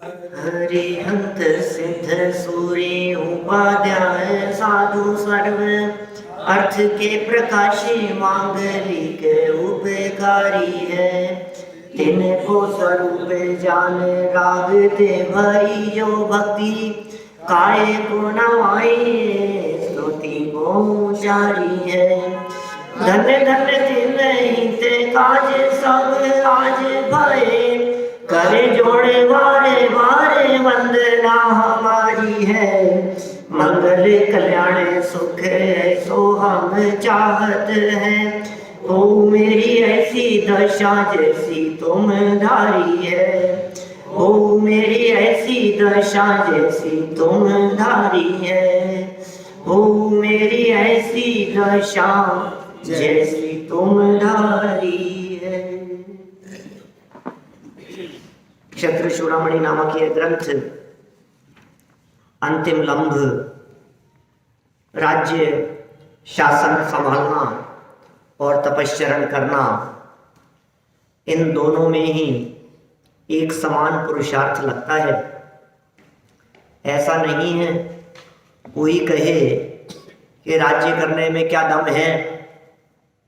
हरिहंत सिद्ध सूर्य उपाध्याय साधु सर्व अर्थ के प्रकाशी मांगलिक उपकारी है। तिनको स्वरूप जान रागते भई जो भक्ति काय को नवाई स्तुति को जारी है। धन धन तिन ते काज सब आज भये करे जोड़े वारे वारे वंदना हमारी है। मंगल कल्याण सुख सो हम चाहत हैं। हो मेरी ऐसी दशा जैसी तुम धारी है। हो मेरी ऐसी दशा जैसी तुम धारी है। हो मेरी ऐसी दशा जैसी तुम धारी है। क्षत्र चूड़ामणि नामक यह ग्रंथ अंतिम लम्भ राज्य शासन संभालना और तपश्चरण करना, इन दोनों में ही एक समान पुरुषार्थ लगता है। ऐसा नहीं है कोई कहे कि राज्य करने में क्या दम है,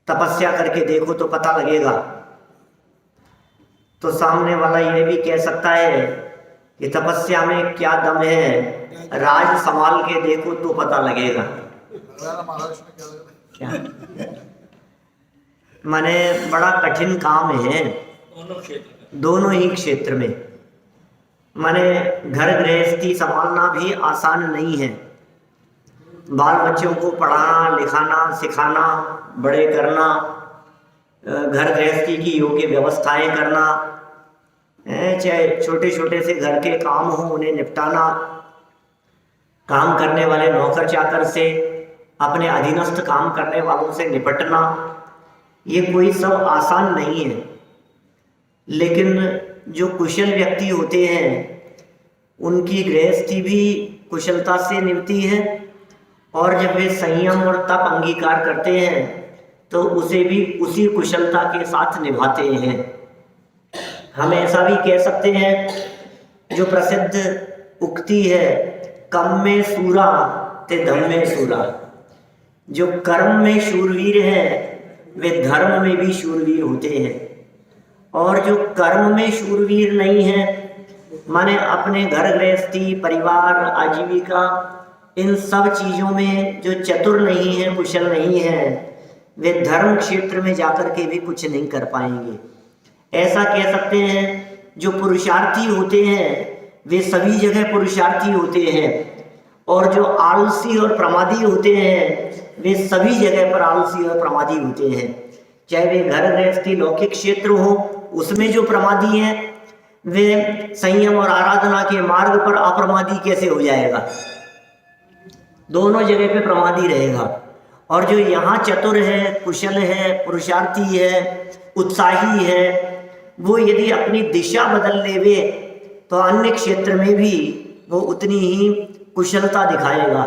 तपस्या करके देखो तो पता लगेगा। तो सामने वाला यह भी कह सकता है कि तपस्या में क्या दम है, राज संभाल के देखो तो पता लगेगा। क्या माने बड़ा कठिन काम है दोनों ही क्षेत्र में। माने घर गृहस्थी संभालना भी आसान नहीं है। बाल बच्चों को पढ़ाना लिखाना सिखाना बड़े करना, घर गृहस्थी की योग्य व्यवस्थाएं करना, चाहे छोटे छोटे से घर के काम हो उन्हें निपटाना, काम करने वाले नौकर चाकर से, अपने अधीनस्थ काम करने वालों से निपटना, ये कोई सब आसान नहीं है। लेकिन जो कुशल व्यक्ति होते हैं उनकी गृहस्थी भी कुशलता से निभती है, और जब वे संयम और तप अंगीकार करते हैं तो उसे भी उसी कुशलता के साथ निभाते हैं। हम ऐसा भी कह सकते हैं जो प्रसिद्ध उक्ति है, कम में सूरा ते धम में सूरा। जो कर्म में शूरवीर है वे धर्म में भी शूरवीर होते हैं, और जो कर्म में शूरवीर नहीं है माने अपने घर गृहस्थी परिवार आजीविका इन सब चीज़ों में जो चतुर नहीं है कुशल नहीं है, वे धर्म क्षेत्र में जाकर के भी कुछ नहीं कर पाएंगे। ऐसा कह सकते हैं जो पुरुषार्थी होते हैं वे सभी जगह पुरुषार्थी होते हैं, और जो आलसी और प्रमादी होते हैं वे सभी जगह पर आलसी और प्रमादी होते हैं। चाहे वे घर गृहस्थी लौकिक क्षेत्र हो उसमें जो प्रमादी हैं वे संयम और आराधना के मार्ग पर अप्रमादी कैसे हो जाएगा, दोनों जगह पे प्रमादी रहेगा। और जो यहाँ चतुर है कुशल है पुरुषार्थी है उत्साही है, वो यदि अपनी दिशा बदल लेवे तो अन्य क्षेत्र में भी वो उतनी ही कुशलता दिखाएगा।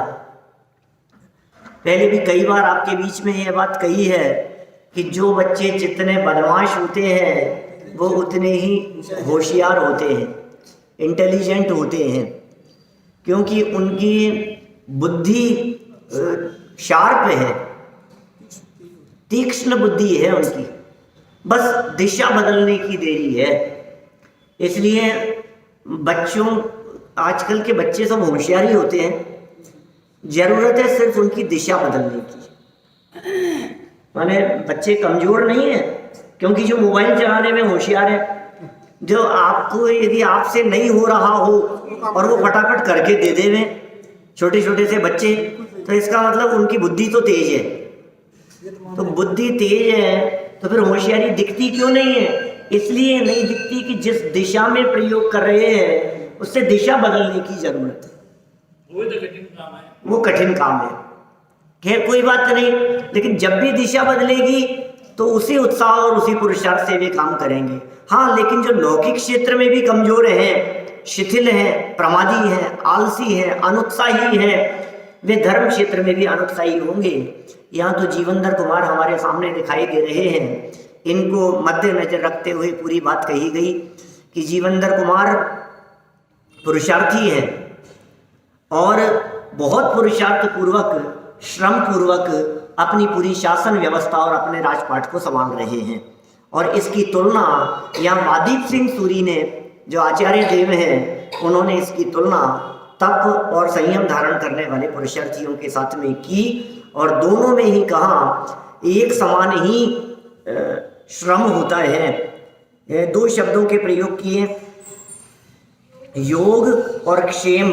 पहले भी कई बार आपके बीच में यह बात कही है कि जो बच्चे जितने बदमाश होते हैं वो उतने ही होशियार होते हैं, इंटेलिजेंट होते हैं, क्योंकि उनकी बुद्धि शार्प है, तीक्ष्ण बुद्धि है उनकी, बस दिशा बदलने की देरी है। इसलिए बच्चों आजकल के बच्चे सब होशियार ही होते हैं, जरूरत है सिर्फ उनकी दिशा बदलने की। माने बच्चे कमजोर नहीं है, क्योंकि जो मोबाइल चलाने में होशियार है, जो आपको यदि आपसे नहीं हो रहा हो और वो फटाफट करके दे देवे छोटे छोटे से बच्चे, तो इसका मतलब उनकी बुद्धि तो तेज है। तो बुद्धि तेज है तो फिर होशियारी दिखती क्यों नहीं है? इसलिए नहीं दिखती कि जिस दिशा में प्रयोग कर रहे हैं उससे दिशा बदलने की जरूरत है। वो कठिन काम है, वो कठिन काम है। खैर कोई बात नहीं, लेकिन जब भी दिशा बदलेगी तो उसी उत्साह और उसी पुरुषार्थ से वे काम करेंगे। हाँ, लेकिन जो लौकिक क्षेत्र में भी कमजोर हैं, शिथिल हैं, प्रमादी हैं, आलसी हैं, अनुत्साही हैं, वे धर्म क्षेत्र में भी अनुत्साही होंगे। यहाँ तो जीवनधर कुमार हमारे सामने दिखाई दे रहे हैं। इनको मद्देनजर रखते हुए पूरी बात कही गई कि जीवनधर कुमार पुरुषार्थी हैं और बहुत पुरुषार्थ पूर्वक, श्रम पूर्वक अपनी पूरी शासन व्यवस्था और अपने राजपाट को संभाल रहे हैं। और इसकी तुलना यहाँ महादीप सिंह सूरी ने, जो आचार्य देव हैं, उन्होंने इसकी तुलना तप और संयम धारण करने वाले पुरुषार्थियों के साथ में की और दोनों में ही कहा एक समान ही श्रम होता है। दो शब्दों के प्रयोग किए, योग और क्षेम।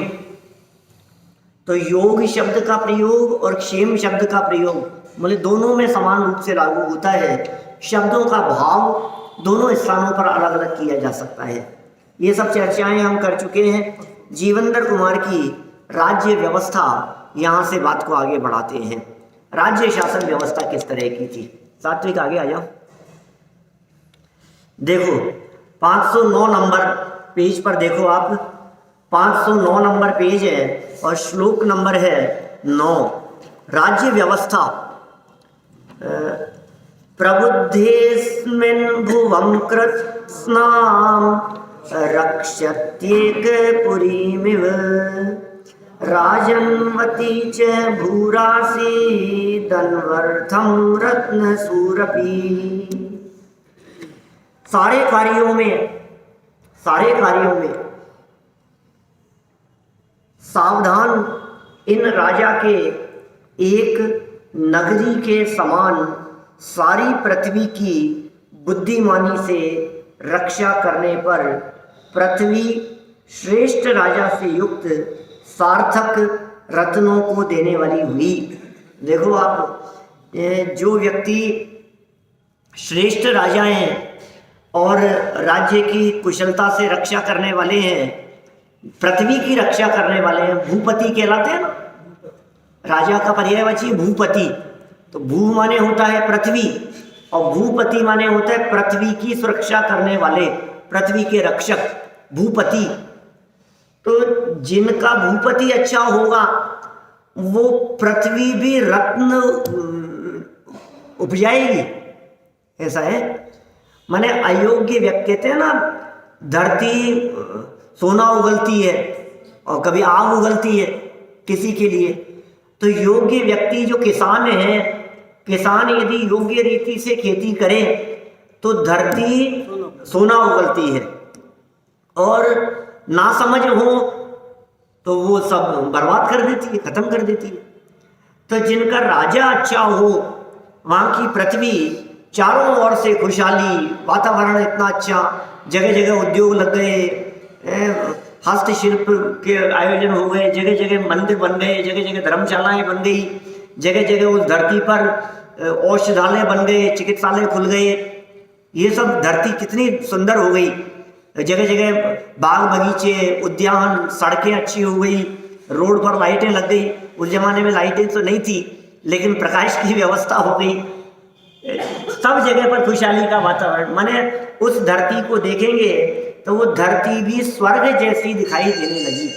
तो योग शब्द का प्रयोग और क्षेम शब्द का प्रयोग मतलब दोनों में समान रूप से लागू होता है। शब्दों का भाव दोनों स्थानों पर अलग अलग किया जा सकता है। ये सब चर्चाएं हम कर चुके हैं। जीवेंद्र कुमार की राज्य व्यवस्था, यहाँ से बात को आगे बढ़ाते हैं। राज्य शासन व्यवस्था किस तरह की थी? सात्विक आगे आ जाओ। देखो 509 नंबर पेज पर देखो आप, 509 नंबर पेज है और श्लोक नंबर है 9। राज्य व्यवस्था। प्रबुद्धेस्मिन् भुवं कृत्स्नां रक्षत्येक पुरीमिव राजन्वती च भूरासी धन्वर्थं रत्नसूरपि। सारे कार्यों में सावधान इन राजा के एक नगरी के समान सारी पृथ्वी की बुद्धिमानी से रक्षा करने पर पृथ्वी श्रेष्ठ राजा से युक्त सार्थक रत्नों को देने वाली हुई। देखो आप, जो व्यक्ति श्रेष्ठ राजा हैं और राज्य की कुशलता से रक्षा करने वाले हैं, पृथ्वी की रक्षा करने वाले हैं, भूपति कहलाते हैं ना। राजा का पर्यायवाची भूपति। तो भू माने होता है पृथ्वी और भूपति माने होता है पृथ्वी की सुरक्षा करने वाले, पृथ्वी के रक्षक, भूपति। तो जिनका भूपति अच्छा होगा वो पृथ्वी भी रत्न उपजाएगी, ऐसा है। माने अयोग्य व्यक्ति, कहते हैं ना धरती सोना उगलती है और कभी आग उगलती है किसी के लिए। तो योग्य व्यक्ति जो किसान है, किसान यदि योग्य रीति से खेती करे तो धरती सोना उगलती है, और ना समझ हो तो वो सब बर्बाद कर देती है, खत्म कर देती है। तो जिनका राजा अच्छा हो, वहाँ की पृथ्वी चारों ओर से खुशहाली, वातावरण इतना अच्छा, जगह जगह उद्योग लग गए, हस्तशिल्प के आयोजन हो गए, जगह जगह मंदिर बन गए, जगह जगह धर्मशालाएं बन गई, जगह जगह उस धरती पर औषधालय बन गए, चिकित्सालय खुल गए। ये सब धरती कितनी सुंदर हो गई, जगह जगह बाग बगीचे, उद्यान, सड़कें अच्छी हो गई, रोड पर लाइटें लग गई। उस जमाने में लाइटें तो नहीं थी, लेकिन प्रकाश की व्यवस्था हो गई। सब जगह पर खुशहाली का वातावरण। माने उस धरती को देखेंगे तो वो धरती भी स्वर्ग जैसी दिखाई देने लगी।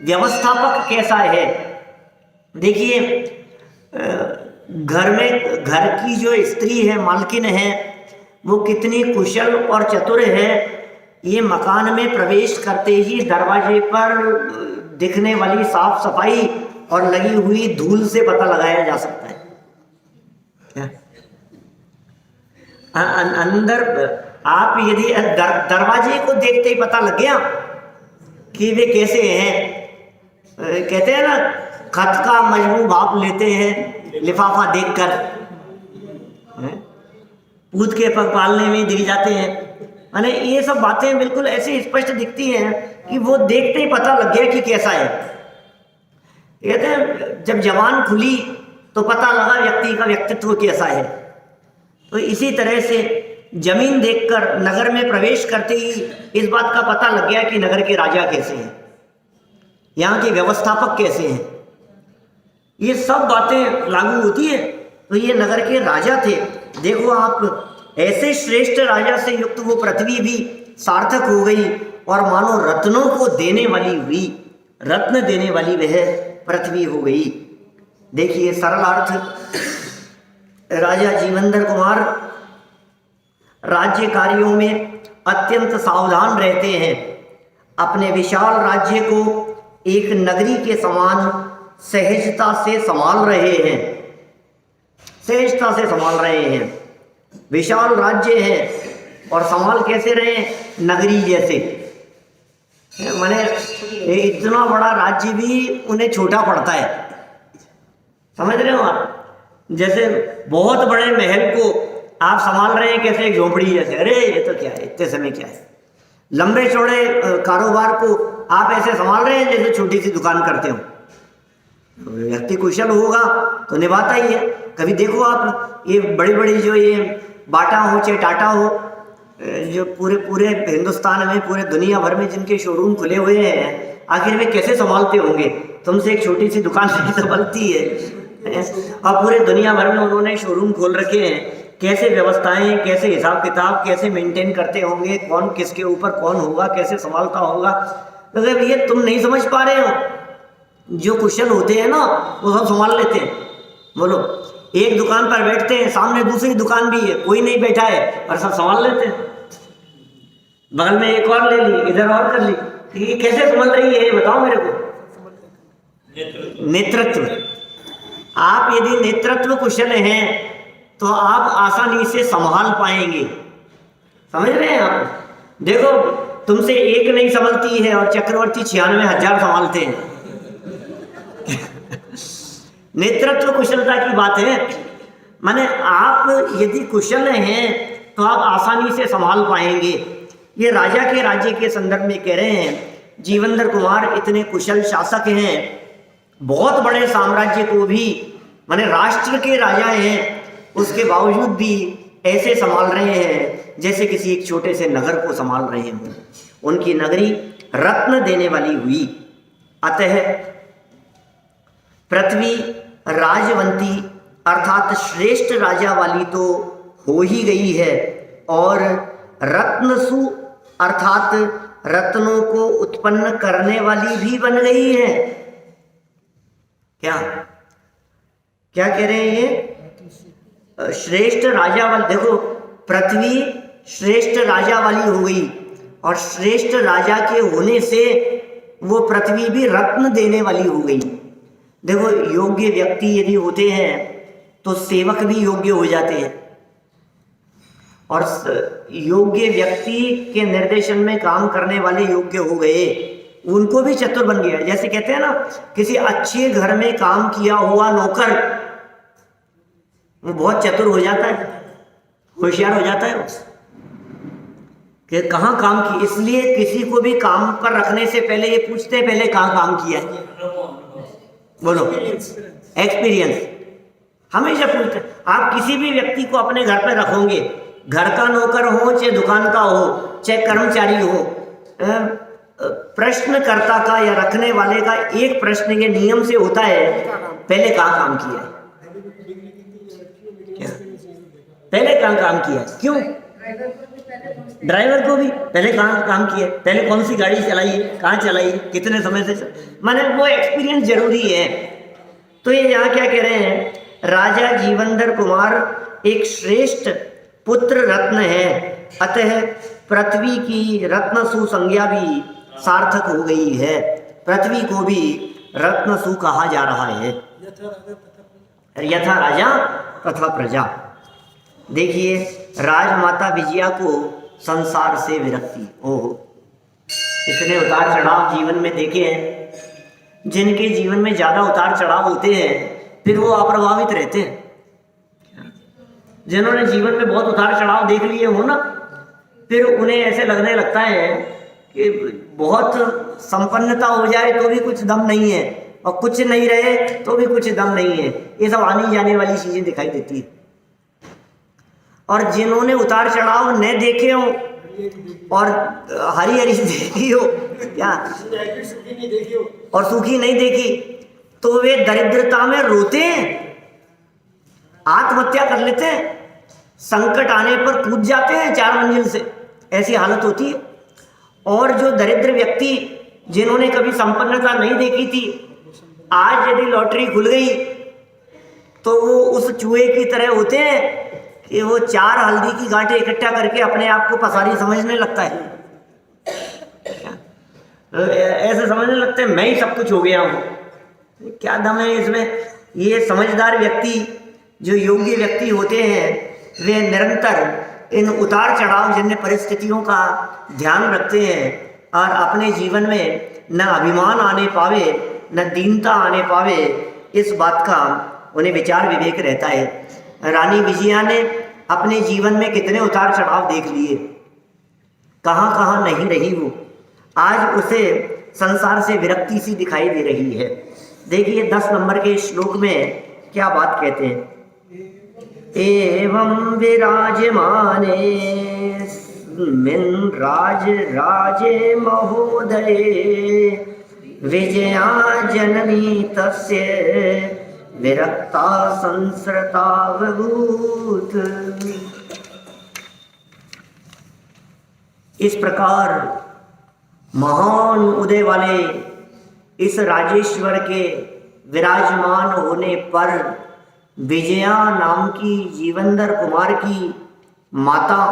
व्यवस्थापक कैसा है देखिए, घर की जो स्त्री है, मालकिन है, वो कितनी कुशल और चतुर है। ये मकान में प्रवेश करते ही दरवाजे पर दिखने वाली साफ सफाई और लगी हुई धूल से पता लगाया जा सकता है। अंदर आप यदि दरवाजे को देखते ही पता लग गया कि वे कैसे हैं। कहते हैं ना, खत का मजबू भाप लेते हैं लिफाफा देखकर, पूत के पग पालने में दिख जाते हैं। माने ये सब बातें बिल्कुल ऐसे स्पष्ट दिखती हैं कि वो देखते ही पता लग गया कि कैसा है। कहते हैं जब जवान खुली तो पता लगा व्यक्ति का व्यक्तित्व कैसा है। तो इसी तरह से जमीन देखकर नगर में प्रवेश करते ही इस बात का पता लग गया कि नगर के राजा कैसे हैं, यहाँ के व्यवस्थापक कैसे हैं। ये सब बातें लागू होती है। तो ये नगर के राजा थे। देखो आप, ऐसे श्रेष्ठ राजा से युक्त वो पृथ्वी भी सार्थक हो गई और मानो रत्नों को देने वाली हुई, रत्न देने वाली वह पृथ्वी हो गई। देखिए सरल अर्थ, राजा जीवेंद्र कुमार राज्य कार्यों में अत्यंत सावधान रहते हैं। अपने विशाल राज्य को एक नगरी के समान सहजता से संभाल रहे हैं, सहजता से संभाल रहे हैं। विशाल राज्य है और संभाल कैसे रहे? नगरी जैसे। माने इतना बड़ा राज्य भी उन्हें छोटा पड़ता है, समझ रहे हो आप? जैसे बहुत बड़े महल को आप संभाल रहे हैं कैसे? एक झोपड़ी जैसे। अरे ये तो क्या है, इतने समय क्या है? लंबे चौड़े कारोबार को आप ऐसे संभाल रहे हैं जैसे छोटी सी दुकान करते हो। व्यक्ति कुशल होगा तो निभाता ही है। कभी देखो आप, ये बड़ी बड़ी जो ये बाटा हो चाहे टाटा हो, जो पूरे हिंदुस्तान में, पूरे दुनिया भर में जिनके शोरूम खुले हुए हैं, आखिर वे कैसे संभालते होंगे? तुमसे एक छोटी सी दुकान नहीं संभलती है। और पूरे दुनिया भर में उन्होंने शोरूम खोल रखे हैं। कैसे व्यवस्थाएं, कैसे हिसाब किताब, कैसे मेंटेन करते होंगे, कौन किसके ऊपर कौन होगा, कैसे संभालता होगा। तो अगर ये तुम नहीं समझ पा रहे हो, जो कुशल होते हैं ना वो सब संभाल लेते हैं। बोलो, एक दुकान पर बैठते हैं, सामने दूसरी दुकान भी है, कोई नहीं बैठा है और सब संभाल लेते हैं। बगल में एक और ले ली, इधर और कर ली। तो ये कैसे संभल रही है, बताओ मेरे को? नेतृत्व। आप यदि नेतृत्व कुशल हैं तो आप आसानी से संभाल पाएंगे। समझ रहे हैं आप? देखो, तुमसे एक नहीं संभलती है और चक्रवर्ती 96,000 संभालते हैं। नेतृत्व कुशलता की बात है। माने आप यदि कुशल हैं तो आप आसानी से संभाल पाएंगे। ये राजा के राज्य के संदर्भ में कह रहे हैं। जीवेंद्र कुमार इतने कुशल शासक हैं, बहुत बड़े साम्राज्य को भी, माने राष्ट्र के राजा हैं, उसके बावजूद भी ऐसे संभाल रहे हैं जैसे किसी एक छोटे से नगर को संभाल रहे हैं। उनकी नगरी रत्न देने वाली हुई। अतः पृथ्वी राजवंती अर्थात श्रेष्ठ राजा वाली तो हो ही गई है, और रत्नसु अर्थात रत्नों को उत्पन्न करने वाली भी बन गई है। क्या क्या कह रहे हैं ये? श्रेष्ठ राजा वाली। देखो, पृथ्वी श्रेष्ठ राजा वाली हो गई, और श्रेष्ठ राजा के होने से वो पृथ्वी भी रत्न देने वाली हो गई। देखो, योग्य व्यक्ति यदि होते हैं तो सेवक भी योग्य हो जाते हैं, और योग्य व्यक्ति के निर्देशन में काम करने वाले योग्य हो गए, उनको भी चतुर बन गया। जैसे कहते हैं ना, किसी अच्छे घर में काम किया हुआ नौकर वो बहुत चतुर हो जाता है, होशियार हो जाता है कि कहाँ काम की। इसलिए किसी को भी काम पर रखने से पहले ये पूछते हैं, पहले कहाँ काम किया है? बोलो, एक्सपीरियंस हमेशा पूछते हैं। आप किसी भी व्यक्ति को अपने घर पर रखोगे, घर का नौकर हो चाहे दुकान का हो चाहे कर्मचारी हो, प्रश्नकर्ता का या रखने वाले का एक प्रश्न ये नियम से होता है, पहले कहाँ काम किया है? क्या पहले कहाँ काम किया है? क्यों? ड्राइवर को भी पहले कहाँ काम किया है, पहले कौन सी गाड़ी चलाई है, कहाँ चलाई है, कितने समय से, माने वो एक्सपीरियंस जरूरी है। तो ये यहाँ क्या कह रहे हैं? राजा जीवेंद्र कुमार एक श्रेष्ठ पुत्र रत्न है, अतः पृथ्वी की रत्नसु संज्ञा भी सार्थक हो गई है। पृथ्वी को भी रत्नसु कहा जा रहा है। यथा राजा तथा प्रजा। देखिए, राजमाता विजया को संसार से विरक्ति। ओहो, इतने उतार चढ़ाव जीवन में देखे हैं। जिनके जीवन में ज्यादा उतार चढ़ाव होते हैं फिर वो अप्रभावित रहते हैं। जिन्होंने जीवन में बहुत उतार चढ़ाव देख लिए हो ना, फिर उन्हें ऐसे लगने लगता है कि बहुत संपन्नता हो जाए तो भी कुछ दम नहीं है, और कुछ नहीं रहे तो भी कुछ दम नहीं है। ये सब आनी जाने वाली चीजें दिखाई देती है। और जिन्होंने उतार चढ़ाव न देखे हो और हरी हरी देखी हो, क्या और सूखी नहीं देखी, तो वे दरिद्रता में रोते हैं, आत्महत्या कर लेते हैं, संकट आने पर कूद जाते हैं 4 मंजिल से, ऐसी हालत होती है। और जो दरिद्र व्यक्ति जिन्होंने कभी संपन्नता नहीं देखी थी, आज यदि लॉटरी खुल गई तो वो उस चूहे की तरह होते हैं कि वो 4 हल्दी की गांठें इकट्ठा करके अपने आप को पसारी समझने लगता है। ऐसे समझने लगते हैं मैं ही सब कुछ हो गया हूँ। क्या दम है इसमें? ये समझदार व्यक्ति, जो योग्य व्यक्ति होते हैं, वे निरंतर इन उतार चढ़ाव जन्य परिस्थितियों का ध्यान रखते हैं और अपने जीवन में न अभिमान आने पावे न दीनता आने पावे, इस बात का उन्हें विचार विवेक रहता है। रानी विजया ने अपने जीवन में कितने उतार चढ़ाव देख लिए, कहाँ कहाँ नहीं रही वो। आज उसे संसार से विरक्ति सी दिखाई दे रही है। देखिए 10 नंबर के श्लोक में क्या बात कहते हैं। एवं विराजमाने मिन राज राजे महोदये विजया जननी तस्य विरक्ता संसृता बभूत। इस प्रकार महान उदय वाले इस राजेश्वर के विराजमान होने पर विजया नाम की जीवंदर कुमार की माता,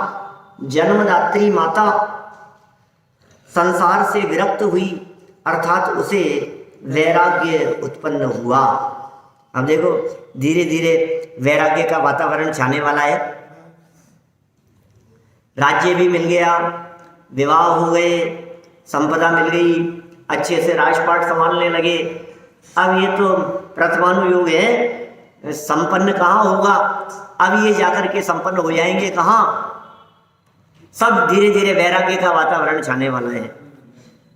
जन्मदात्री माता संसार से विरक्त हुई, अर्थात उसे वैराग्य उत्पन्न हुआ। अब देखो धीरे धीरे वैराग्य का वातावरण छाने वाला है। राज्य भी मिल गया, विवाह हो गए, संपदा मिल गई, अच्छे से राजपाट संभालने लगे। अब ये तो प्रथमानुयोग है, संपन्न कहाँ होगा? अब ये जाकर के संपन्न हो जाएंगे कहाँ? सब धीरे धीरे वैराग्य का वातावरण छाने वाला है।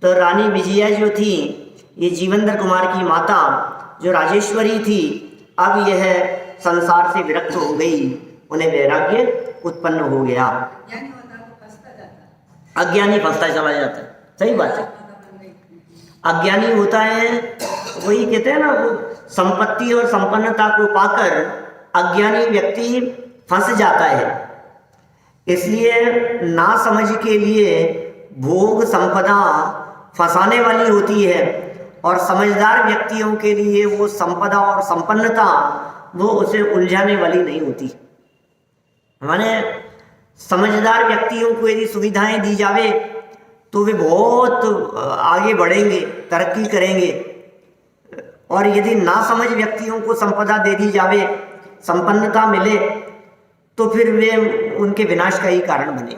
तो रानी विजया जो थी, ये जीवंदर कुमार की माता जो राजेश्वरी थी, अब यह संसार से विरक्त हो गई, उन्हें वैराग्य उत्पन्न हो गया। अज्ञानी फंसता चला जाता है। सही बात है। अज्ञानी होता है, वही कहते हैं ना, वो संपत्ति और संपन्नता को पाकर अज्ञानी व्यक्ति फंस जाता है। इसलिए ना समझ के लिए भोग संपदा फंसाने वाली होती है, और समझदार व्यक्तियों के लिए वो संपदा और संपन्नता वो उसे उलझाने वाली नहीं होती। माने समझदार व्यक्तियों को यदि सुविधाएं दी जावे तो वे बहुत आगे बढ़ेंगे, तरक्की करेंगे, और यदि ना समझ व्यक्तियों को संपदा दे दी जावे, संपन्नता मिले, तो फिर वे उनके विनाश का ही कारण बने,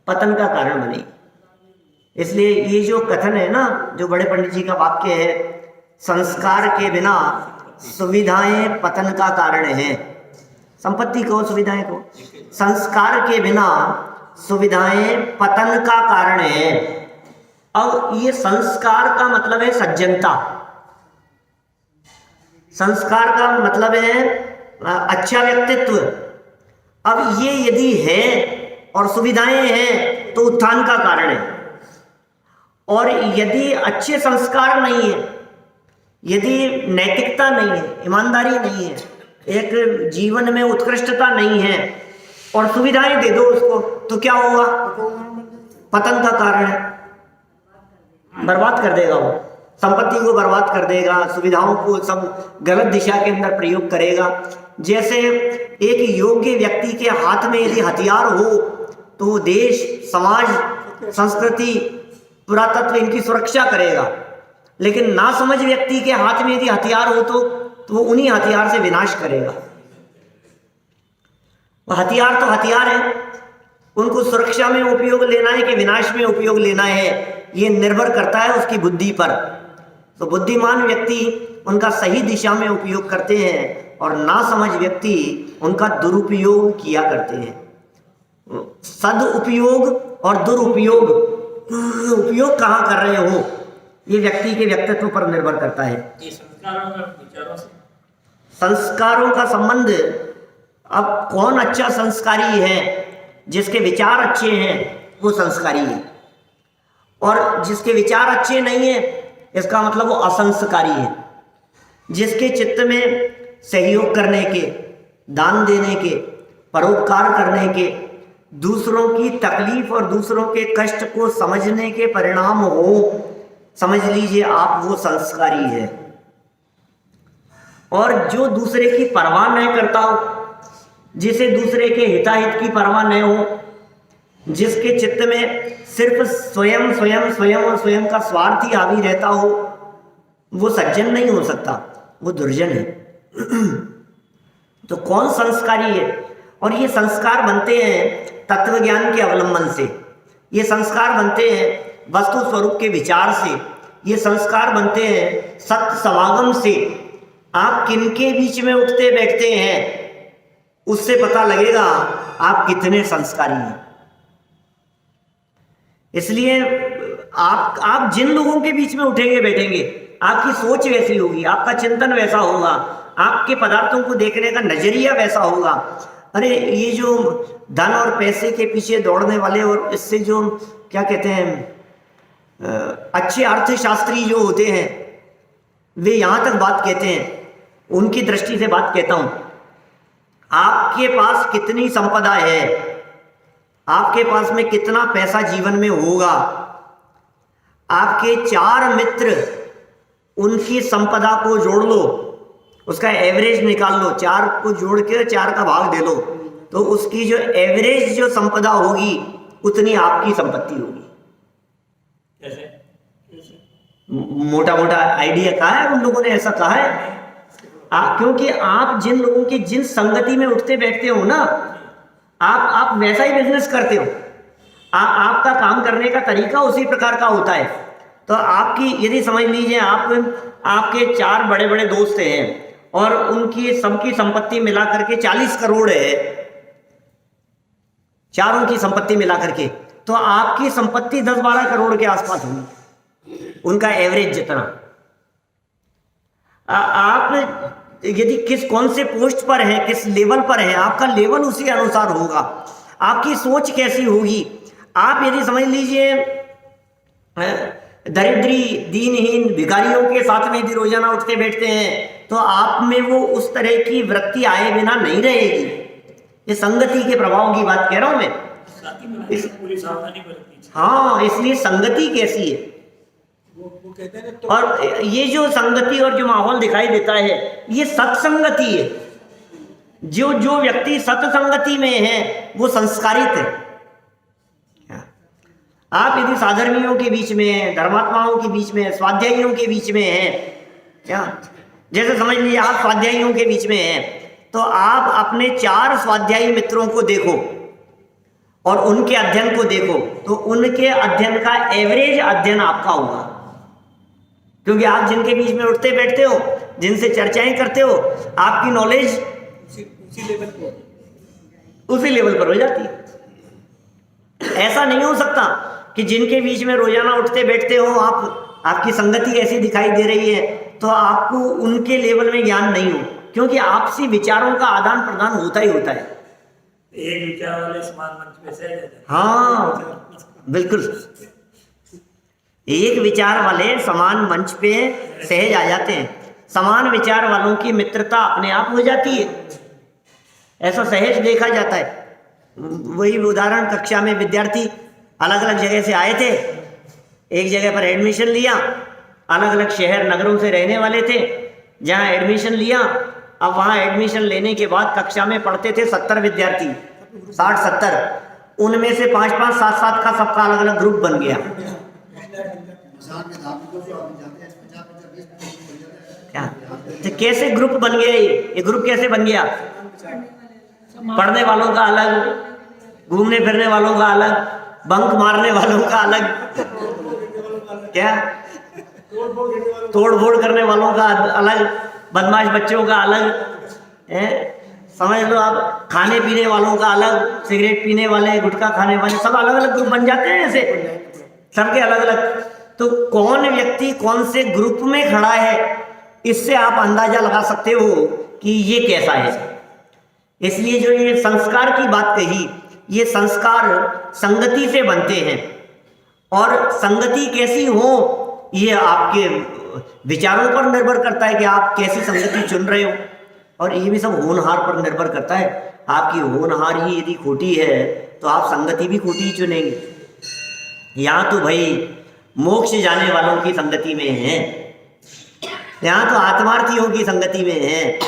पतन का कारण बने। इसलिए ये जो कथन है ना, जो बड़े पंडित जी का वाक्य है, संस्कार के बिना सुविधाएं पतन का कारण है। संपत्ति को, सुविधाएं को, संस्कार के बिना सुविधाएं पतन का कारण है। अब ये संस्कार का मतलब है सज्जनता, संस्कार का मतलब है अच्छा व्यक्तित्व। अब ये यदि है और सुविधाएं हैं तो उत्थान का कारण है, और यदि अच्छे संस्कार नहीं है, यदि नैतिकता नहीं है, ईमानदारी नहीं है, एक जीवन में उत्कृष्टता नहीं है, और सुविधाएं दे दो उसको, तो क्या होगा? पतन का कारण है, बर्बाद कर देगा वो, संपत्ति को बर्बाद कर देगा, सुविधाओं को सब गलत दिशा के अंदर प्रयोग करेगा। जैसे एक योग्य व्यक्ति के हाथ में यदि हथियार हो तो वो देश, समाज, संस्कृति, पुरातत्व इनकी सुरक्षा करेगा, लेकिन नासमझ व्यक्ति के हाथ में यदि हथियार हो तो वो उन्हीं हथियार से विनाश करेगा। हथियार तो हथियार है, उनको सुरक्षा में उपयोग लेना है कि विनाश में उपयोग लेना है, ये निर्भर करता है उसकी बुद्धि पर। तो बुद्धिमान व्यक्ति उनका सही दिशा में उपयोग करते हैं, और नासमझ व्यक्ति उनका दुरुपयोग किया करते हैं। सदुपयोग और दुरुपयोग, उपयोग कहाँ कर रहे हो, ये व्यक्ति के व्यक्तित्व पर निर्भर करता है। संस्कारों का संबंध, अब कौन अच्छा संस्कारी है? जिसके विचार अच्छे हैं वो संस्कारी है, और जिसके विचार अच्छे नहीं है इसका मतलब वो असंस्कारी है। जिसके चित्त में सहयोग करने के, दान देने के, परोपकार करने के, दूसरों की तकलीफ और दूसरों के कष्ट को समझने के परिणाम हो, समझ लीजिए आप वो संस्कारी है। और जो दूसरे की परवाह नहीं करता हो, जिसे दूसरे के हिताहित की परवाह नहीं हो, जिसके चित्त में सिर्फ स्वयं स्वयं स्वयं और स्वयं का स्वार्थ ही हावी रहता हो, वो सज्जन नहीं हो सकता, वो दुर्जन है। तो कौन संस्कारी है? और ये संस्कार बनते हैं तत्व ज्ञान के अवलंबन से, ये संस्कार बनते हैं वस्तु स्वरूप के विचार से, ये संस्कार बनते हैं सत्य समागम से। आप किनके बीच में उठते बैठते हैं उससे पता लगेगा आप कितने संस्कारी हैं। इसलिए आप जिन लोगों के बीच में उठेंगे बैठेंगे, आपकी सोच वैसी होगी, आपका चिंतन वैसा होगा, आपके पदार्थों को देखने का नजरिया वैसा होगा। अरे ये जो धन और पैसे के पीछे दौड़ने वाले और इससे जो क्या कहते हैं अच्छे अर्थशास्त्री जो होते हैं, वे यहाँ तक बात कहते हैं, उनकी दृष्टि से बात कहता हूँ, आपके पास कितनी संपदा है, आपके पास में कितना पैसा जीवन में होगा, आपके 4 मित्र उनकी संपदा को जोड़ लो, उसका एवरेज निकाल लो, 4 को जोड़ के 4 का भाग दे लो, तो उसकी जो एवरेज जो संपदा होगी उतनी आपकी संपत्ति होगी। कैसे? मोटा मोटा आइडिया कहा है उन लोगों ने, ऐसा कहा है। क्योंकि आप जिन लोगों की जिन संगति में उठते बैठते हो ना, आप वैसा ही बिजनेस करते हो, आपका काम करने का तरीका उसी प्रकार का होता है। तो आपकी यदि समझ लीजिए आपके 4 बड़े बड़े दोस्त हैं और उनकी सबकी संपत्ति मिला करके 40 करोड़ है, चारों की संपत्ति मिला करके, तो आपकी संपत्ति 10-12 करोड़ के आसपास होगी, उनका एवरेज जितना। आप यदि कौन से पोस्ट पर है, किस लेवल पर है, आपका लेवल उसी अनुसार होगा। आपकी सोच कैसी होगी, आप यदि समझ लीजिए दरिद्री दीनहीन भिखारियों के साथ में यदि रोजाना उठते बैठते हैं, तो आप में वो उस तरह की वृत्ति आए बिना नहीं रहेगी। ये संगति के प्रभाव की बात कह रहा हूं मैं। हाँ, इसलिए संगति कैसी है, वो कहते हैं तो, और ये जो संगति और जो माहौल दिखाई देता है ये सत्संगति है। जो व्यक्ति सत्संगति में है वो संस्कारित है। आप यदि साधर्मियों के बीच में हैं, धर्मात्माओं के बीच में हैं, स्वाध्यायियों के बीच में हैं, क्या जैसे समझ लीजिए आप स्वाध्यायियों के बीच में हैं, तो आप अपने 4 स्वाध्यायी मित्रों को देखो और उनके अध्ययन को देखो, तो उनके अध्ययन का एवरेज अध्ययन आपका होगा। क्योंकि आप जिनके बीच में उठते बैठते हो, जिनसे चर्चाएं करते हो, आपकी नॉलेज उसी लेवल पर हो जाती है। ऐसा नहीं हो सकता कि जिनके बीच में रोजाना उठते बैठते हो आपकी संगति ऐसी दिखाई दे रही है तो आपको उनके लेवल में ज्ञान नहीं हो, क्योंकि आपसी विचारों का आदान प्रदान होता ही होता है। एक विचार वाले समान मंच पे से जाते हैं। हाँ बिल्कुल, एक विचार वाले समान मंच पे सहज आ जाते हैं। समान विचार वालों की मित्रता अपने आप हो जाती है, ऐसा सहज देखा जाता है। वही उदाहरण, कक्षा में विद्यार्थी अलग अलग जगह से आए थे, एक जगह पर एडमिशन लिया, अलग अलग शहर नगरों से रहने वाले थे, जहाँ एडमिशन लिया, अब वहाँ एडमिशन लेने के बाद कक्षा में पढ़ते थे 70 विद्यार्थी, 60-70, उनमें से 5-5, 7-7 का सबका अलग अलग ग्रुप बन गया। क्या तो कैसे ग्रुप बन गया? ये ग्रुप कैसे बन गया? पढ़ने वालों का अलग, घूमने फिरने वालों का अलग, बंक मारने वालों का अलग, क्या तोड़ फोड़ करने वालों का अलग, बदमाश बच्चों का अलग है, समझ लो आप, खाने पीने वालों का अलग, सिगरेट पीने वाले, गुटखा खाने वाले, सब अलग अलग ग्रुप बन जाते हैं ऐसे, सबके अलग अलग। तो कौन व्यक्ति कौन से ग्रुप में खड़ा है, इससे आप अंदाजा लगा सकते हो कि ये कैसा है। इसलिए जो ये संस्कार की बात कही, ये संस्कार संगति से बनते हैं, और संगति कैसी हो ये आपके विचारों पर निर्भर करता है कि आप कैसी संगति चुन रहे हो, और ये भी सब होनहार पर निर्भर करता है। आपकी होनहार ही यदि खोटी है तो आप संगति भी खोटी ही चुनेंगे। यहाँ तो भाई मोक्ष जाने वालों की संगति में है, यहाँ तो आत्मार्थियों की संगति में है।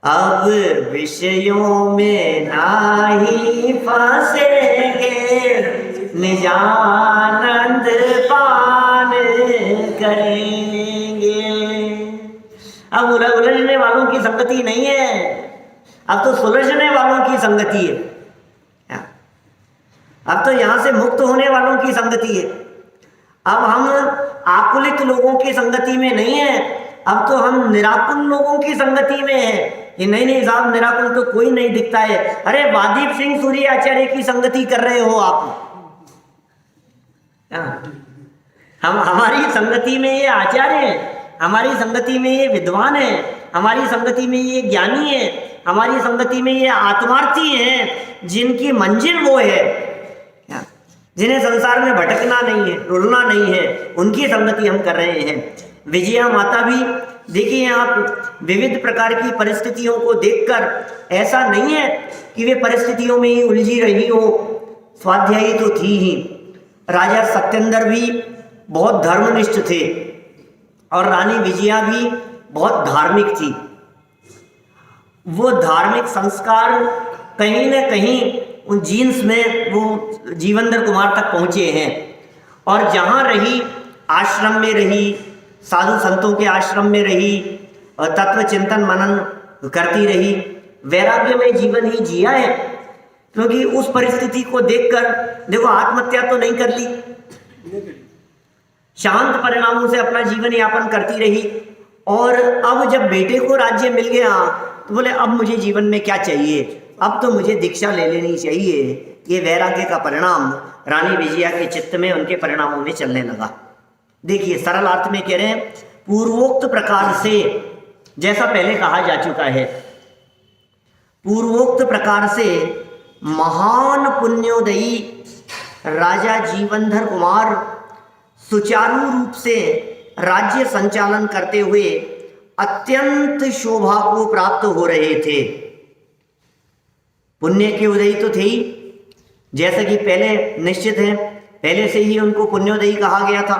अब विषयों में नाही फंसेंगे निजानंद पान करेंगे। अब उलझने वालों की संगति नहीं है, अब तो सुलझने वालों की संगति है। अब तो यहां से मुक्त होने वालों की संगति है। अब हम आकुलित लोगों की संगति में नहीं है, अब तो हम निराकुल लोगों की संगति में है। ये नहीं साहब, निराकुल तो कोई नहीं दिखता है। अरे वादीप सिंह सूर्य आचार्य की संगति कर रहे हो आप। हम हमारी संगति में ये आचार्य है, हमारी संगति में ये विद्वान है, हमारी संगति में ये ज्ञानी है, हमारी संगति में ये आत्मार्थी हैं, जिनकी मंजिल वो है, जिन्हें संसार में भटकना नहीं है, रुलना नहीं है, उनकी संगति हम कर रहे हैं। विजया माता भी देखिए, आप विविध प्रकार की परिस्थितियों को देखकर ऐसा नहीं है कि वे परिस्थितियों में ही उलझी रही हो, स्वाध्यायी तो थी ही। राजा सत्येंद्र भी बहुत धर्मनिष्ठ थे और रानी विजया भी बहुत धार्मिक थी। वो धार्मिक संस्कार कहीं न कहीं उन जीन्स में वो जीवंदर कुमार तक पहुँचे हैं। और जहाँ रही, आश्रम में रही, साधु संतों के आश्रम में रही, तत्व चिंतन मनन करती रही, वैराग्यमय जीवन ही जिया है। क्योंकि उस परिस्थिति को देखकर देखो, आत्महत्या तो नहीं कर ली, शांत परिणामों से अपना जीवन यापन करती रही। और अब जब बेटे को राज्य मिल गया तो बोले अब मुझे जीवन में क्या चाहिए, अब तो मुझे दीक्षा ले लेनी चाहिए। ये वैराग्य का परिणाम रानी विजया के चित्त में, उनके परिणामों में चलने लगा। देखिए, सरल अर्थ में कह रहे हैं, पूर्वोक्त प्रकार से, जैसा पहले कहा जा चुका है, पूर्वोक्त प्रकार से महान पुण्योदयी राजा जीवंधर कुमार सुचारू रूप से राज्य संचालन करते हुए अत्यंत शोभा को प्राप्त हो रहे थे। पुण्य के उदयी तो थे ही, जैसा कि पहले निश्चित है, पहले से ही उनको पुण्योदयी कहा गया था।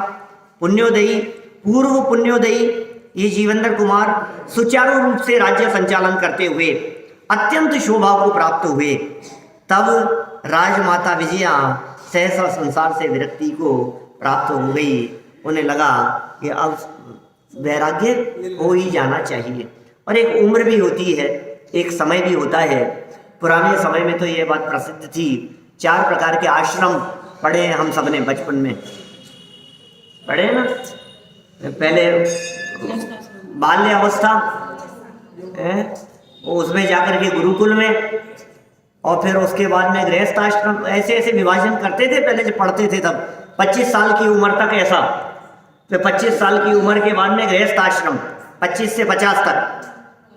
पुण्योदयी, पूर्व पुण्योदयी ये जीवंधर कुमार सुचारू रूप से राज्य संचालन करते हुए अत्यंत शोभा को प्राप्त हुए। तब राजमाता विजया सहसा संसार से विरक्ति को प्राप्त हो गई। उन्हें लगा कि अब वैराग्य हो ही जाना चाहिए। और एक उम्र भी होती है, एक समय भी होता है। पुराने समय में तो ये बात प्रसिद्ध थी। 4 प्रकार के आश्रम पढ़े हैं हम सब ने, बचपन में पढ़े ना। पहले बाल्य अवस्था, उसमें जाकर के गुरुकुल में, और फिर उसके बाद में गृहस्थ आश्रम। ऐसे ऐसे विभाजन करते थे पहले जब पढ़ते थे तब। 25 साल की उम्र तक ऐसा, फिर 25 साल की उम्र के बाद में गृहस्थ आश्रम, 25 से 50 तक,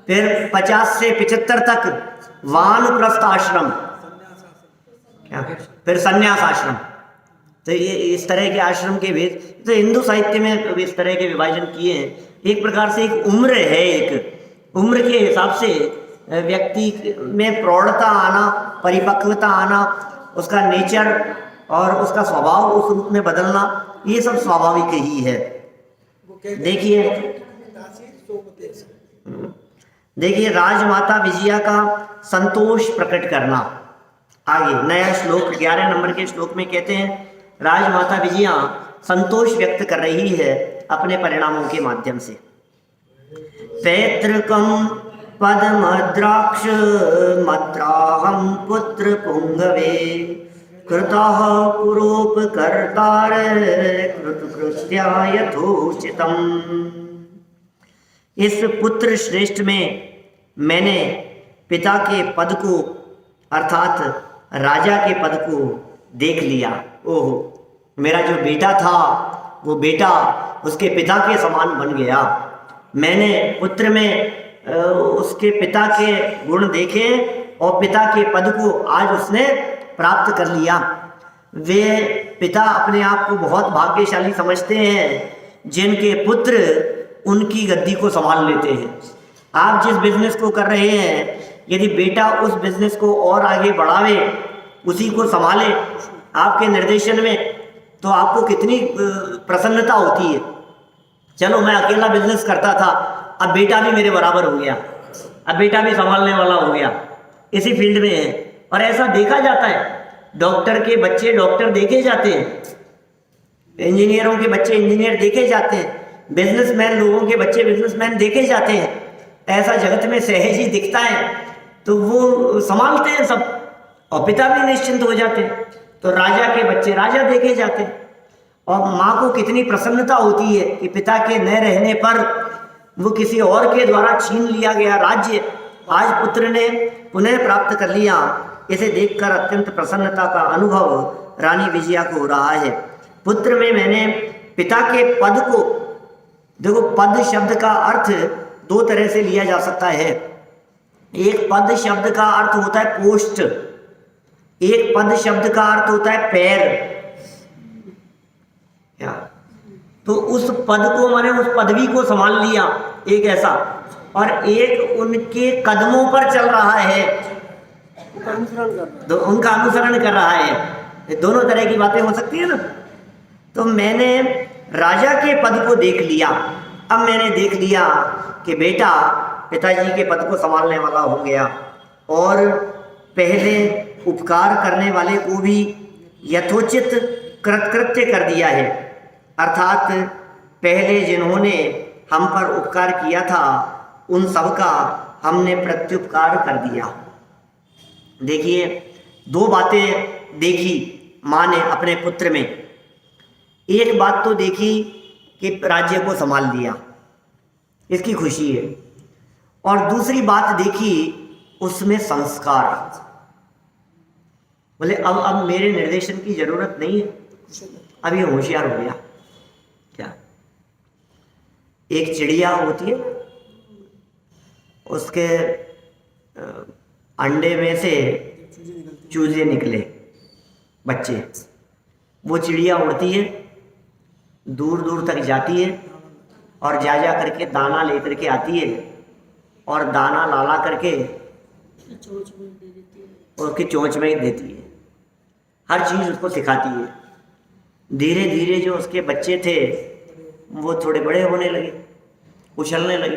फिर 50 से 75 तक वानप्रस्थ आश्रम, क्या, फिर संन्यास आश्रम। तो ये इस तरह के आश्रम के भेद तो हिंदू साहित्य में इस तरह के विभाजन किए हैं। एक प्रकार से एक उम्र है, एक उम्र के हिसाब से व्यक्ति में प्रौढ़ता आना, परिपक्वता आना, उसका नेचर और उसका स्वभाव उस रूप में बदलना, ये सब स्वाभाविक ही है। देखिए राजमाता विजया का संतोष प्रकट करना। आगे नया श्लोक 11 नंबर के श्लोक में कहते हैं, राजमाता विजया संतोष व्यक्त कर रही है अपने परिणामों के माध्यम से। पैतृकम पद्मद्राक्ष मत्राहं पुत्र पुंगवे कृतः पुरोपकर्तार कृतकृत्या यथोचितम्। इस पुत्र श्रेष्ठ में मैंने पिता के पद को, अर्थात राजा के पद को देख लिया। ओहो, मेरा जो बेटा था वो बेटा उसके पिता के समान बन गया। मैंने पुत्र में उसके पिता के गुण देखे और पिता के पद को आज उसने प्राप्त कर लिया। वे पिता अपने आप को बहुत भाग्यशाली समझते हैं जिनके पुत्र उनकी गद्दी को संभाल लेते हैं। आप जिस बिजनेस को कर रहे हैं, यदि बेटा उस बिजनेस को और आगे बढ़ावे, उसी को संभाले आपके निर्देशन में, तो आपको कितनी प्रसन्नता होती है। चलो मैं अकेला बिजनेस करता था, अब बेटा भी मेरे बराबर हो गया, अब बेटा भी संभालने वाला हो गया, इसी फील्ड में है। और ऐसा देखा जाता है डॉक्टर के बच्चे डॉक्टर देखे जाते हैं, इंजीनियरों के बच्चे इंजीनियर देखे जाते हैं, बिजनेसमैन लोगों के बच्चे बिजनेसमैन देखे जाते हैं। ऐसा जगत में सहज ही दिखता है, तो वो संभालते हैं सब, और पिता भी निश्चिंत हो जाते हैं। तो राजा के बच्चे राजा देखे जाते हैं, और माँ को कितनी प्रसन्नता होती है कि पिता के न रहने पर वो किसी और के द्वारा छीन लिया गया राज्य आज पुत्र ने पुनः प्राप्त कर लिया। इसे देखकर अत्यंत प्रसन्नता का अनुभव रानी विजया को हो रहा है। पुत्र में मैंने पिता के पद को, देखो पद शब्द का अर्थ दो तरह से लिया जा सकता है। एक पद शब्द का अर्थ होता है पोस्ट, एक पद शब्द का अर्थ होता है पैर। क्या? तो उस पद को माने उस पदवी को संभाल लिया एक ऐसा, और एक उनके कदमों पर चल रहा है, तो उनका अनुसरण कर रहा है। दोनों तरह की बातें हो सकती है ना। तो मैंने राजा के पद को देख लिया। अब मैंने देख लिया कि बेटा पिताजी के पद को संभालने वाला हो गया, और पहले उपकार करने वाले को भी यथोचित कृतकृत्य कर दिया है। अर्थात पहले जिन्होंने हम पर उपकार किया था उन सब का हमने प्रत्युपकार कर दिया। देखिए, दो बातें देखी माँ ने अपने पुत्र में। एक बात तो देखी कि राज्य को संभाल दिया, इसकी खुशी है, और दूसरी बात देखी उसमें संस्कार। बोले अब मेरे निर्देशन की जरूरत नहीं है, अब ये होशियार हो गया। क्या? एक चिड़िया होती है, उसके अंडे में से चूजे निकले बच्चे, वो चिड़िया उड़ती है, दूर दूर तक जाती है, और जा जा करके दाना लेकर के आती है, और दाना ला करके उसकी चोंच में ही देती है। हर चीज़ उसको सिखाती है। धीरे धीरे जो उसके बच्चे थे वो थोड़े बड़े होने लगे, उछलने लगे,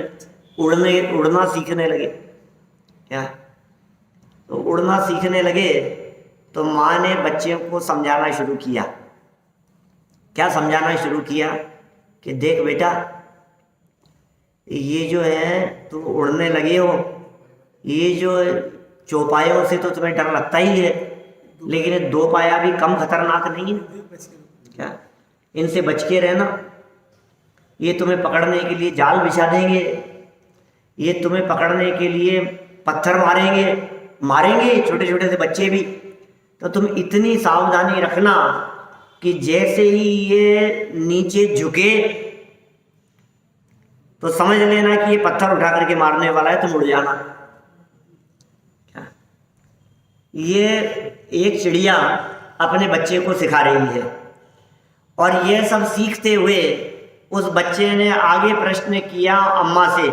उड़ना सीखने लगे। क्या? तो उड़ना सीखने लगे तो माँ ने बच्चे को समझाना शुरू किया। क्या समझाना शुरू किया? कि देख बेटा, ये जो है तू उड़ने लगे हो, ये जो चौपायों से तो तुम्हें डर लगता ही है, लेकिन ये दो पाया भी कम खतरनाक नहीं है। क्या? इनसे बच के रहना। ये तुम्हें पकड़ने के लिए जाल बिछा देंगे, ये तुम्हें पकड़ने के लिए पत्थर मारेंगे छोटे छोटे से बच्चे भी। तो तुम इतनी सावधानी रखना कि जैसे ही ये नीचे झुके तो समझ लेना कि ये पत्थर उठा करके मारने वाला है, तुम उड़ जाना। क्या? ये एक चिड़िया अपने बच्चे को सिखा रही है, और ये सब सीखते हुए उस बच्चे ने आगे प्रश्न किया अम्मा से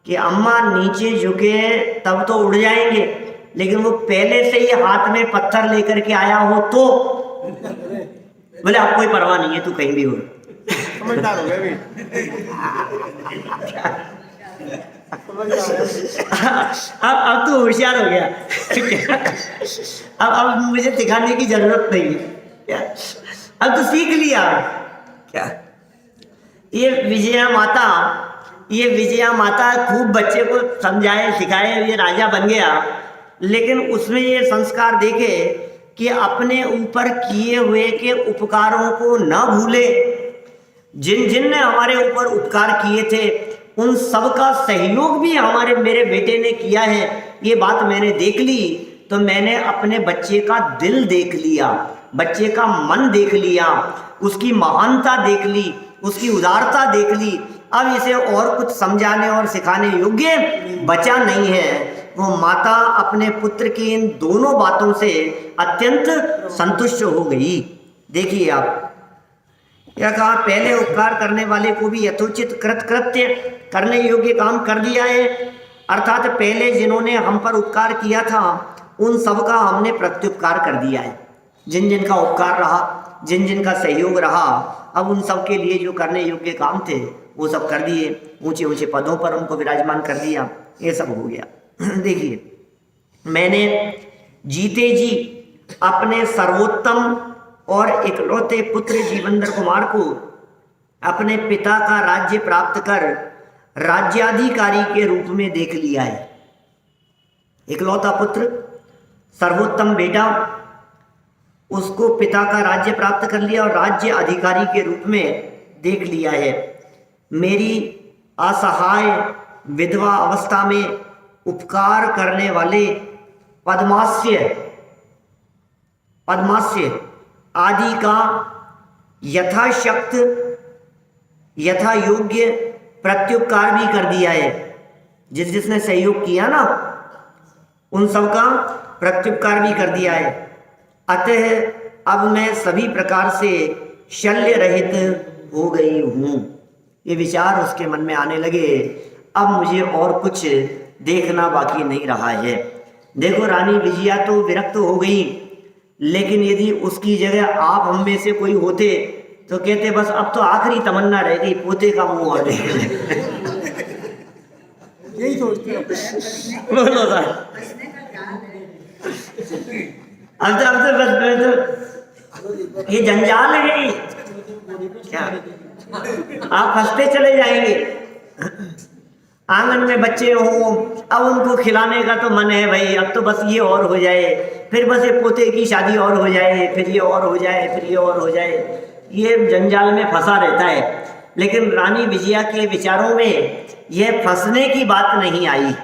कि अम्मा नीचे झुके तब तो उड़ जाएंगे, लेकिन वो पहले से ही हाथ में पत्थर लेकर के आया हो तो? बोले अब कोई परवाह नहीं है, तू कहीं भी हो। समझदार हो गया भी। अब तो होशियार हो गया। अब मुझे सिखाने की जरूरत नहीं है। क्या? अब तो सीख लिया। क्या? ये विजया माता खूब बच्चे को समझाए सिखाए, ये राजा बन गया, लेकिन उसमें ये संस्कार देखे कि अपने ऊपर किए हुए के उपकारों को न भूले। जिन ने हमारे ऊपर उपकार किए थे उन सब का सहयोग भी मेरे बेटे ने किया है। ये बात मैंने देख ली तो मैंने अपने बच्चे का दिल देख लिया, बच्चे का मन देख लिया, उसकी महानता देख ली, उसकी उदारता देख ली। अब इसे और कुछ समझाने और सिखाने योग्य बचा नहीं है। वो माता अपने पुत्र की इन दोनों बातों से अत्यंत संतुष्ट हो गई। देखिए आप, क्या कहा? पहले उपकार करने वाले को भी यथोचित कृत्य करने योग्य काम कर दिया है। अर्थात पहले जिन्होंने हम पर उपकार किया था उन सब का हमने प्रत्युपकार कर दिया है। जिन जिन का उपकार रहा, जिन जिन का सहयोग रहा, अब उन सब के लिए जो करने योग्य काम थे वो सब कर दिए। ऊंचे ऊंचे पदों पर उनको विराजमान कर दिया। ये सब हो गया। देखिए, मैंने जीते जी अपने सर्वोत्तम और इकलौते पुत्र जीवेंद्र कुमार को अपने पिता का राज्य प्राप्त कर राज्याधिकारी के रूप में देख लिया है। इकलौता पुत्र, सर्वोत्तम बेटा, उसको पिता का राज्य प्राप्त कर लिया और राज्य अधिकारी के रूप में देख लिया है। मेरी असहाय विधवा अवस्था में उपकार करने वाले पद्मास्य आदि का यथाशक्त यथा योग्य प्रत्युपकार भी कर दिया है। जिसने सहयोग किया ना, उन सब का प्रत्युपकार भी कर दिया है। अतः अब मैं सभी प्रकार से शल्य रहित हो गई हूँ। ये विचार उसके मन में आने लगे, अब मुझे और कुछ देखना बाकी नहीं रहा है। देखो, रानी विजया तो विरक्त हो गई, लेकिन यदि उसकी जगह आप हम में से कोई होते तो कहते बस अब तो आखिरी तमन्ना रह गई, पोते का मुंह और देख ले। यही सोचते हैं। बोलो सर, अब तो बस ये जंजाल है क्या? आप हंसते चले जाएंगे। आंगन में बच्चे हों, अब उनको खिलाने का तो मन है भाई, अब तो बस ये और हो जाए, फिर बस ये पोते की शादी और हो जाए, फिर ये और हो जाए, फिर ये और हो जाए। ये जंजाल में फंसा रहता है। लेकिन रानी विजया के विचारों में यह फंसने की बात नहीं आई।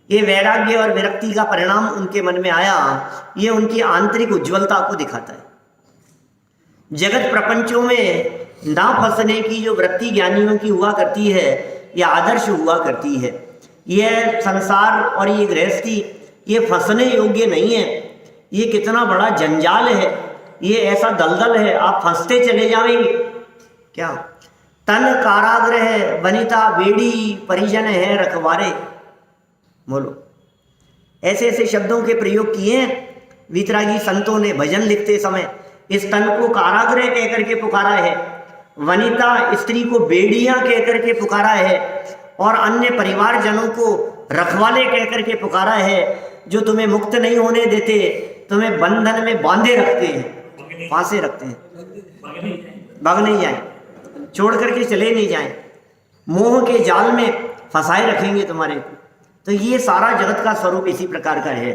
ये वैराग्य और विरक्ति का परिणाम उनके मन में आया। ये उनकी आंतरिक उज्ज्वलता को दिखाता है। जगत प्रपंचों में ना फंसने की जो वृत्ति ज्ञानियों की हुआ करती है, यह आदर्श हुआ करती है। यह संसार और ये गृहस्थी ये फंसने योग्य नहीं है। ये कितना बड़ा जंजाल है, ये ऐसा दलदल है, आप फंसते चले जाएंगे क्या? तन कारागृह वनिता बेड़ी परिजन है रखवारे। बोलो, ऐसे ऐसे शब्दों के प्रयोग किए वीतरागी संतों ने भजन लिखते समय। इस तन को कारागृह कहकर के पुकारा है, वनिता स्त्री को बेड़ियां कहकर के पुकारा है, और अन्य परिवारजनों को रखवाले कहकर के पुकारा है, जो तुम्हें मुक्त नहीं होने देते, तुम्हें बंधन में बांधे रखते हैं, फांसे रखते हैं, भाग नहीं जाए, छोड़ करके चले नहीं जाए, मोह के जाल में फंसाए रखेंगे तुम्हारे को। तो ये सारा जगत का स्वरूप इसी प्रकार का है।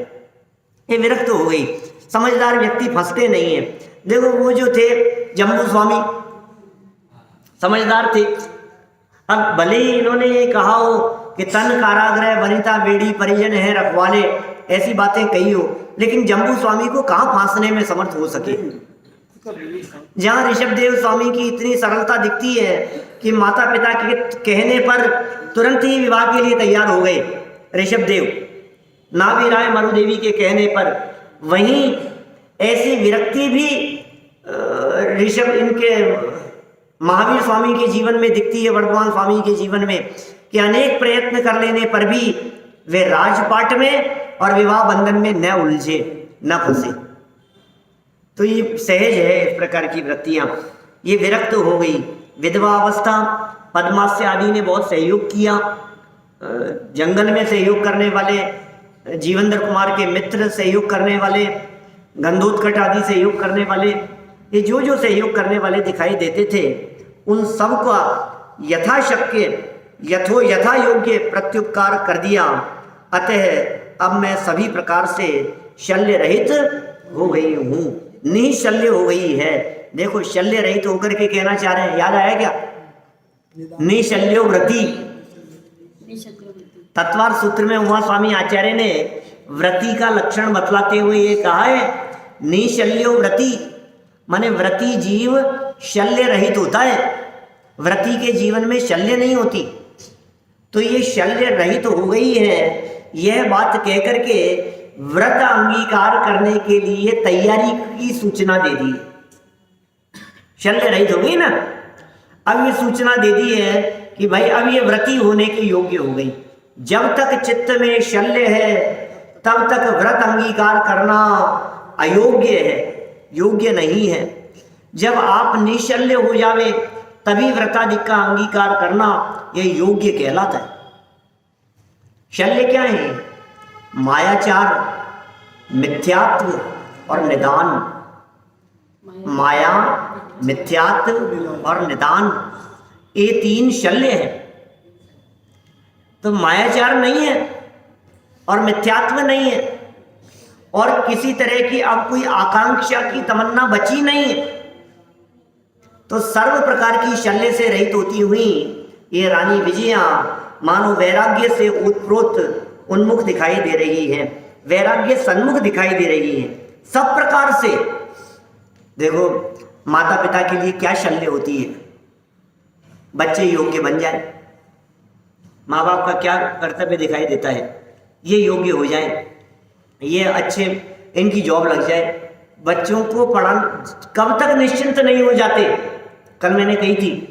ये विरक्त हो गई। समझदार व्यक्ति फंसते नहीं है। देखो, वो जो थे जम्बू स्वामी समझदार थे। अब भले ही इन्होंने ये कहा हो कि तन कारागृह वनिता बेड़ी परिजन है रखवाले, ऐसी बातें कही हो, लेकिन जम्बू स्वामी को कहाँ फांसने में समर्थ हो सके। जहाँ ऋषभदेव स्वामी की इतनी सरलता दिखती है कि माता पिता के कहने पर तुरंत ही विवाह के लिए तैयार हो गए ऋषभदेव, नाभि राय मरुदेवी के कहने पर। वहीं ऐसी विरक्ति भी ऋषभ इनके महावीर स्वामी के जीवन में दिखती है, वर्धमान स्वामी के जीवन में, कि अनेक प्रयत्न कर लेने पर भी वे राजपाट में और विवाह बंधन में न उलझे, न फंसे। तो ये सहज है इस प्रकार की वृत्तियां। ये विरक्त हो गई। विधवा अवस्था, पद्मास्य आदि ने बहुत सहयोग किया। जंगल में सहयोग करने वाले, जीवेंद्र कुमार के मित्र सहयोग करने वाले, गंधोत्कट आदि सहयोग करने वाले, ये जो जो सहयोग करने वाले दिखाई देते थे, उन सब का यथाशक्य यथा योग्य प्रत्युपकार कर दिया। अतः अब मैं सभी प्रकार से शल्य रहित हो गई हूँ, निशल्य हो गई है। देखो, शल्य रहित होकर के कहना चाह रहे हैं, याद आया क्या? निशल्यो व्रति। तत्वार सूत्र में उमा स्वामी आचार्य ने व्रति का लक्षण बतलाते हुए ये कहा है, निशल्यो व्रति, माने व्रति जीव शल्य रहित होता है। व्रति के जीवन में शल्य नहीं होती। तो ये शल्य रहित हो गई है, यह बात कहकर के व्रत अंगीकार करने के लिए तैयारी की सूचना दे दी। शल्य रहित हो गई ना, अब ये सूचना दे दी है कि भाई अब ये व्रती होने के योग्य हो गई। जब तक चित्त में शल्य है तब तक व्रत अंगीकार करना अयोग्य है, योग्य नहीं है। जब आप निशल्य हो जावे तभी व्रतादि का अंगीकार करना यह योग्य कहलाता है। शल्य क्या है? मायाचार, मिथ्यात्व और निदान। माया, मिथ्यात्व और निदान, ये तीन शल्य हैं। तो मायाचार नहीं है और मिथ्यात्व नहीं है और किसी तरह की अब कोई आकांक्षा की तमन्ना बची नहीं है। तो सर्व प्रकार की शल्य से रहित होती हुई ये रानी विजया मानो वैराग्य से ओतप्रोत उन्मुख दिखाई दे रही है, वैराग्य सन्मुख दिखाई दे रही है सब प्रकार से। देखो माता पिता के लिए क्या शल्य होती है, बच्चे योग्य बन जाए। माँ बाप का क्या कर्तव्य दिखाई देता है, ये योग्य हो जाए, ये अच्छे इनकी जॉब लग जाए। बच्चों को पढ़ा कब तक निश्चिंत नहीं हो जाते। कल मैंने कही थी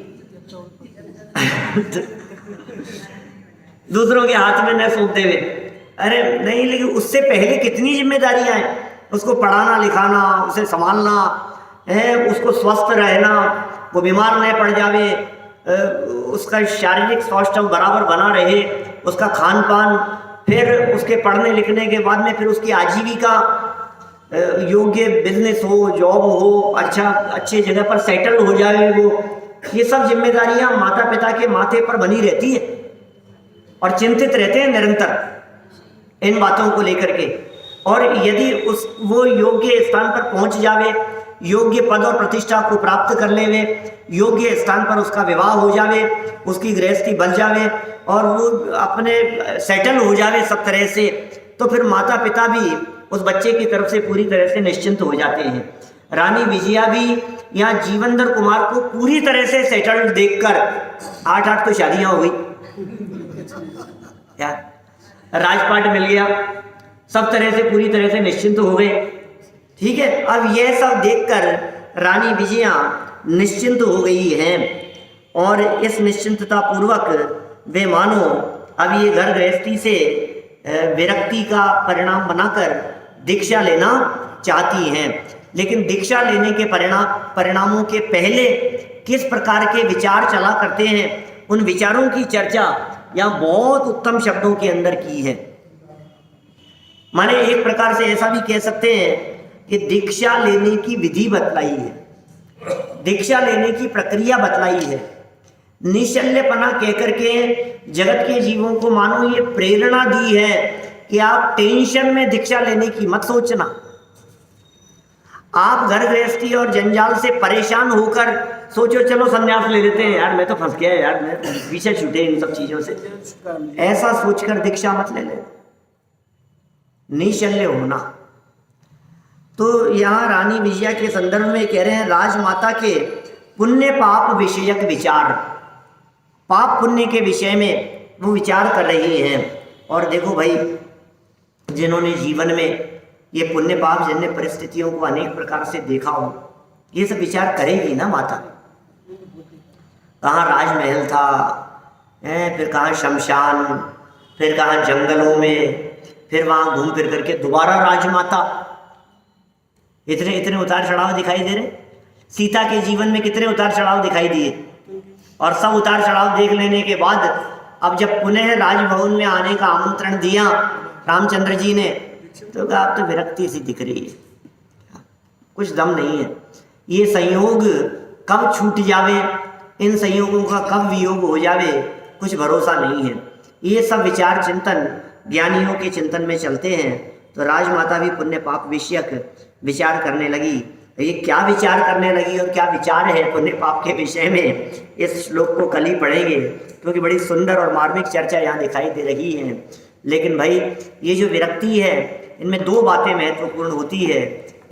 दूसरों के हाथ में न सौंपते हुए, अरे नहीं, लेकिन उससे पहले कितनी जिम्मेदारियां हैं। उसको पढ़ाना लिखाना, उसे संभालना है, उसको स्वस्थ रहना, वो बीमार न पड़ जावे, उसका शारीरिक स्वास्थ्य बराबर बना रहे, उसका खान पान, फिर उसके पढ़ने लिखने के बाद में फिर उसकी आजीविका, योग्य बिजनेस हो, जॉब हो, अच्छे जगह पर सेटल हो जाए वो। ये सब जिम्मेदारियां माता पिता के माथे पर बनी रहती है और चिंतित रहते हैं निरंतर इन बातों को लेकर के। और यदि वो योग्य स्थान पर पहुंच जावे, योग्य पद और प्रतिष्ठा को प्राप्त कर लेवे, योग्य स्थान पर उसका विवाह हो जावे, उसकी गृहस्थी बन जावे और वो अपने सेटल हो जावे सब तरह से, तो फिर माता पिता भी उस बच्चे की तरफ से पूरी तरह से निश्चिंत हो जाते हैं। रानी विजया भी यहाँ जीवनधर कुमार को पूरी तरह से सेटल्ड देखकर 8 तो शादियां हो गई, क्या राजपाट मिल गया, सब तरह से पूरी तरह से निश्चिंत हो गए। ठीक है, अब यह सब देखकर रानी विजया निश्चिंत हो गई हैं और इस निश्चिंतता पूर्वक वे मानो अब ये घर गृहस्थी से विरक्ति का परिणाम बनाकर दीक्षा लेना चाहती हैं। लेकिन दीक्षा लेने के परिणामों के पहले किस प्रकार के विचार चला करते हैं, उन विचारों की चर्चा यहाँ बहुत उत्तम शब्दों के अंदर की है। माने एक प्रकार से ऐसा भी कह सकते हैं कि दीक्षा लेने की विधि बतलाई है, दीक्षा लेने की प्रक्रिया बतलाई है। निशल्यपना कहकर के जगत के जीवों को मानो ये प्रेरणा दी है कि आप टेंशन में दीक्षा लेने की मत सोचना। आप घर गृहस्थी और जंजाल से परेशान होकर सोचो चलो संन्यास ले लेते हैं, यार मैं तो फंस गया यार, मैं पीछे छूटे इन सब चीजों से, ऐसा सोचकर दीक्षा मत ले ले। निशल्य होना। तो यहाँ रानी विजया के संदर्भ में कह रहे हैं राजमाता के पुण्य पाप विषयक विचार, पाप पुण्य के विषय में वो विचार कर रही हैं। और देखो भाई, जिन्होंने जीवन में ये पुण्य पाप जन्य परिस्थितियों को अनेक प्रकार से देखा हो, ये सब विचार करेगी ना माता। कहाँ राजमहल था, फिर कहाँ शमशान, फिर कहाँ जंगलों में, फिर वहाँ घूम फिर करके दोबारा राजमाता। इतने इतने उतार चढ़ाव दिखाई दे रहे। सीता के जीवन में कितने उतार चढ़ाव दिखाई दिए, और सब उतार चढ़ाव देख लेने के बाद अब जब पुनः राजभवन में आने का आमंत्रण दिया रामचंद्र जी ने, तो कहा अब तो विरक्ति सी दिख रही है, कुछ दम नहीं है, ये संयोग कब छूट जावे, इन संयोगों का कब वियोग हो जावे, कुछ भरोसा नहीं है। ये सब विचार चिंतन ज्ञानियों के चिंतन में चलते हैं। तो राजमाता भी पुण्य पाप विषयक विचार करने लगी। ये क्या विचार करने लगी और क्या विचार है पुण्य पाप के विषय में, इस श्लोक को कल ही पढ़ेंगे, क्योंकि बड़ी सुंदर और मार्मिक चर्चा यहाँ दिखाई दे रही है। लेकिन भाई ये जो विरक्ति है, इनमें दो बातें महत्वपूर्ण होती है।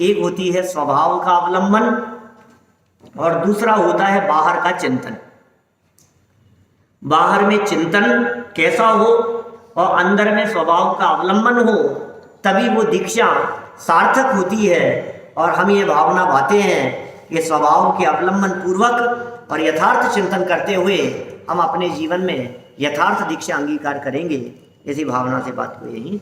एक होती है स्वभाव का अवलंबन और दूसरा होता है बाहर का चिंतन। बाहर में चिंतन कैसा हो और अंदर में स्वभाव का अवलंबन हो, तभी वो दीक्षा सार्थक होती है। और हम ये भावना भाते हैं कि स्वभाव के अवलंबन पूर्वक और यथार्थ चिंतन करते हुए हम अपने जीवन में यथार्थ दीक्षा अंगीकार करेंगे। इसी भावना से बात को यहीं